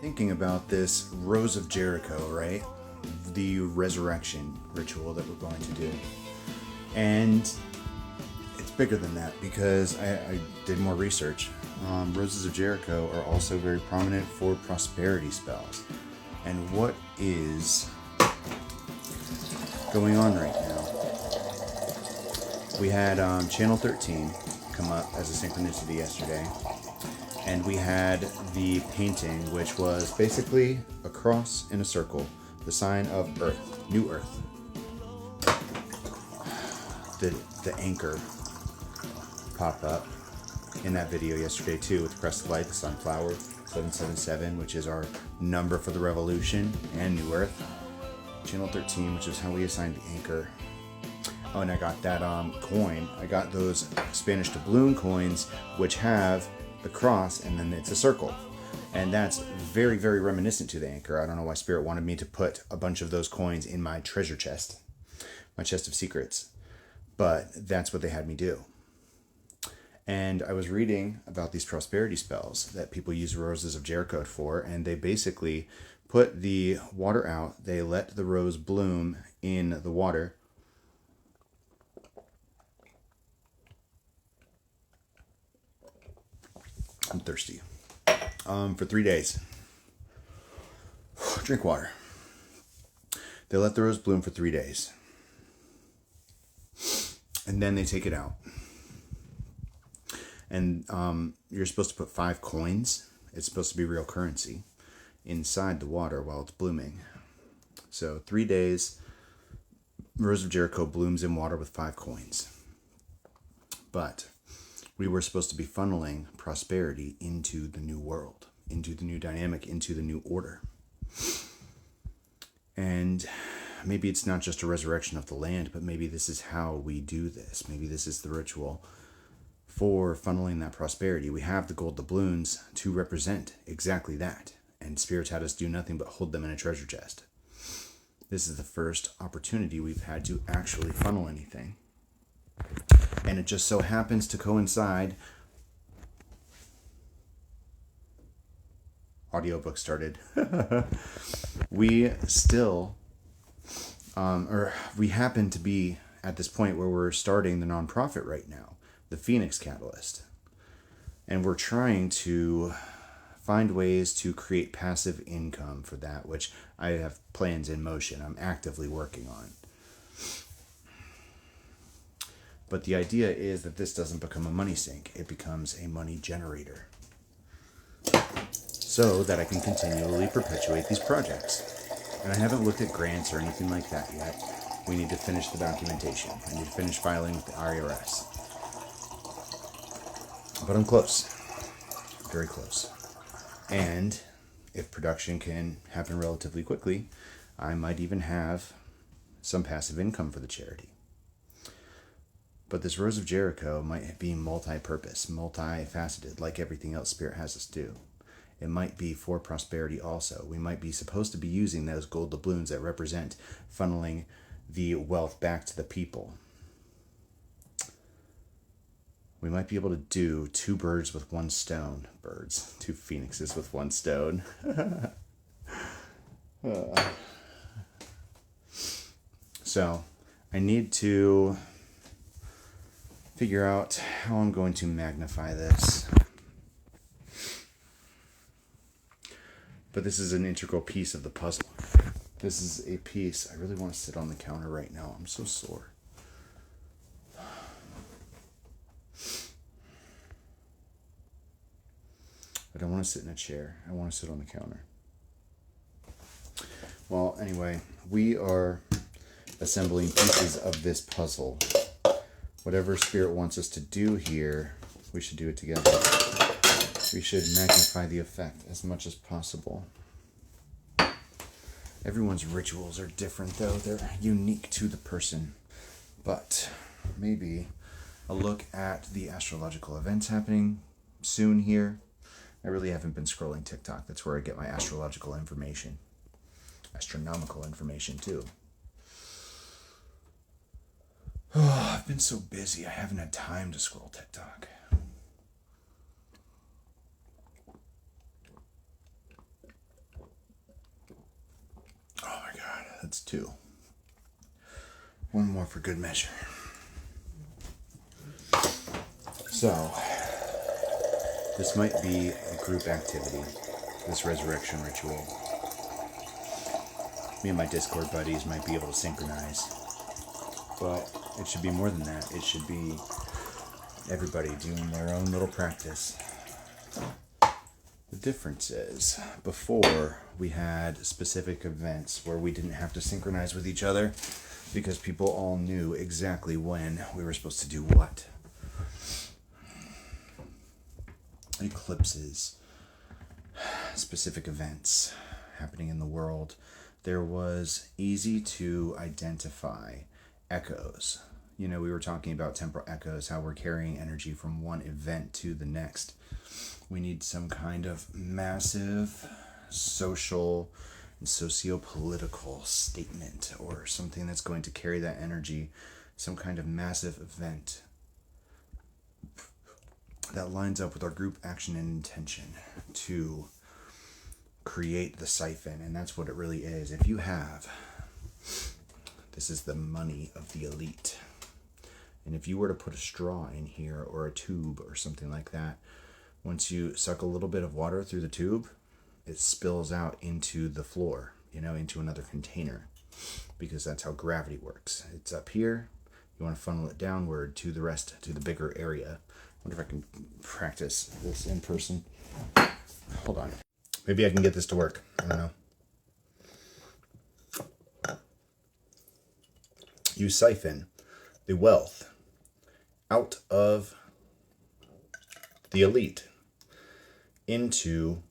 Thinking about this Rose of Jericho, right? The resurrection ritual that we're going to do. And it's bigger than that because I did more research. Roses of Jericho are also very prominent for prosperity spells. And what is going on right now? We had Channel 13 come up as a synchronicity yesterday. And we had the painting, which was basically a cross in a circle, the sign of Earth, New Earth. The anchor pop up in that video yesterday too, with Crest Light, the Sunflower 777, which is our number for the revolution, and New Earth. Channel 13, which is how we assigned the anchor. Oh, and I got that coin. I got those Spanish doubloon coins, which have the cross and then it's a circle. And that's very, very reminiscent to the anchor. I don't know why Spirit wanted me to put a bunch of those coins in my treasure chest, my chest of secrets. But that's what they had me do. And I was reading about these prosperity spells that people use Roses of Jericho for, and they basically put the water out, they let the rose bloom in the water. I'm thirsty. For 3 days. Drink water. They let the rose bloom for 3 days. And then they take it out. And you're supposed to put 5 coins. It's supposed to be real currency inside the water while it's blooming. So 3 days, Rose of Jericho blooms in water with 5 coins. But we were supposed to be funneling prosperity into the new world, into the new dynamic, into the new order. And maybe it's not just a resurrection of the land, but maybe this is how we do this. Maybe this is the ritual for funneling that prosperity. We have the gold doubloons to represent exactly that. And Spirits had us do nothing but hold them in a treasure chest. This is the first opportunity we've had to actually funnel anything. And it just so happens to coincide. Audiobook started. We still, we happen to be at this point where we're starting the nonprofit right now, the Phoenix Catalyst. And we're trying to find ways to create passive income for that, which I have plans in motion. I'm actively working on. But the idea is that this doesn't become a money sink. It becomes a money generator. So that I can continually perpetuate these projects. And I haven't looked at grants or anything like that yet. We need to finish the documentation. I need to finish filing with the IRS. But I'm close. Very close. And if production can happen relatively quickly, I might even have some passive income for the charity. But this Rose of Jericho might be multi-purpose, multifaceted, like everything else Spirit has us do. It might be for prosperity also. We might be supposed to be using those gold doubloons that represent funneling the wealth back to the people. We might be able to do 2 birds with 1 stone. 2 phoenixes with 1 stone. So, I need to figure out how I'm going to magnify this. But this is an integral piece of the puzzle. This is a piece. I really want to sit on the counter right now. I'm so sore. I don't want to sit in a chair. I want to sit on the counter. Well, anyway, we are assembling pieces of this puzzle. Whatever Spirit wants us to do here, we should do it together. We should magnify the effect as much as possible. Everyone's rituals are different, though. They're unique to the person. But maybe a look at the astrological events happening soon here. I really haven't been scrolling TikTok. That's where I get my astrological information. Astronomical information, too. Oh, I've been so busy. I haven't had time to scroll TikTok. That's 2. One more for good measure. So, this might be a group activity, this resurrection ritual. Me and my Discord buddies might be able to synchronize. But it should be more than that. It should be everybody doing their own little practice. The difference is, before we had specific events where we didn't have to synchronize with each other because people all knew exactly when we were supposed to do what. Eclipses, specific events happening in the world. There was easy to identify echoes. You know, we were talking about temporal echoes, how we're carrying energy from one event to the next. We need some kind of massive social and socio-political statement or something that's going to carry that energy, some kind of massive event that lines up with our group action and intention to create the siphon. And that's what it really is. If you have, this is the money of the elite. And if you were to put a straw in here or a tube or something like that, once you suck a little bit of water through the tube, it spills out into the floor, into another container, because that's how gravity works. It's up here. You want to funnel it downward to the rest, to the bigger area. I wonder if I can practice this in person. Hold on. Maybe I can get this to work. I don't know. You siphon the wealth out of the elite into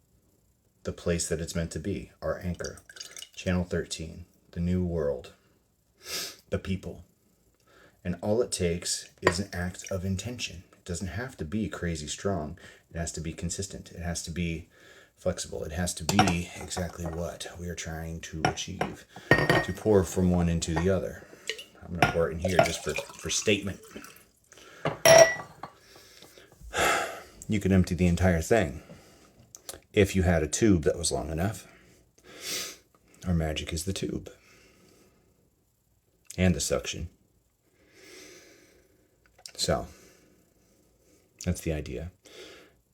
the place that it's meant to be, our anchor. Channel 13, the new world, the people. And all it takes is an act of intention. It doesn't have to be crazy strong. It has to be consistent. It has to be flexible. It has to be exactly what we are trying to achieve, to pour from one into the other. I'm going to pour it in here just for statement. You could empty the entire thing if you had a tube that was long enough. Our magic is the tube and the suction. So, that's the idea.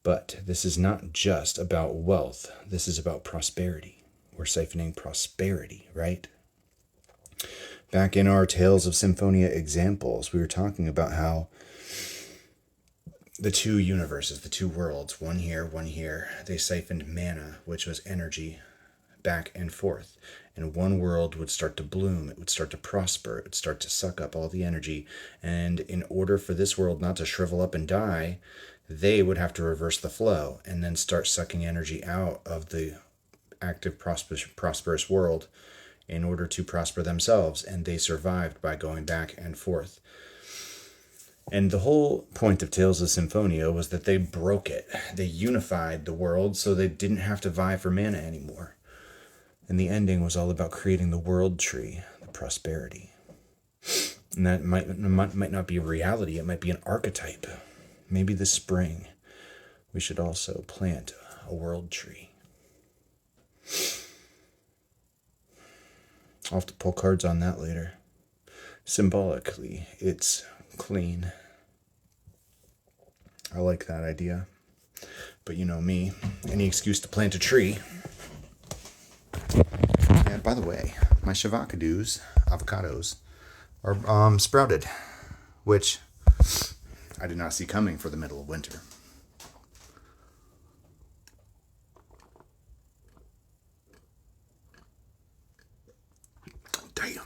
But this is not just about wealth. This is about prosperity. We're siphoning prosperity, right? Back in our Tales of Symphonia examples, we were talking about how the two universes, the two worlds, one here, they siphoned mana, which was energy, back and forth. And one world would start to bloom, it would start to prosper, it would start to suck up all the energy. And in order for this world not to shrivel up and die, they would have to reverse the flow and then start sucking energy out of the active, prosperous world in order to prosper themselves. And they survived by going back and forth. And the whole point of Tales of Symphonia was that they broke it. They unified the world so they didn't have to vie for mana anymore. And the ending was all about creating the world tree, the prosperity. And that might not be a reality. It might be an archetype. Maybe this spring we should also plant a world tree. I'll have to pull cards on that later. Symbolically, it's clean. I like that idea. But you know me, any excuse to plant a tree. And by the way, my avocados are sprouted, which I did not see coming for the middle of winter. Damn.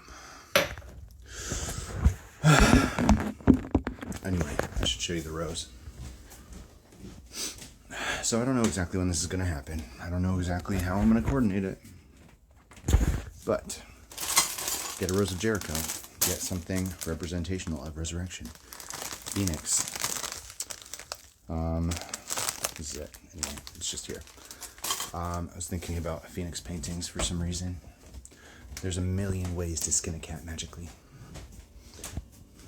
Anyway, I should show you the rows. So I don't know exactly when this is going to happen. I don't know exactly how I'm going to coordinate it. But get a Rose of Jericho. Get something representational of resurrection. Phoenix. This is it. Anyway, it's just here. I was thinking about Phoenix paintings for some reason. There's a million ways to skin a cat magically.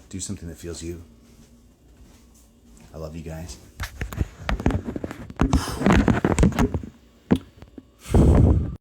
Do something that feels you. I love you guys.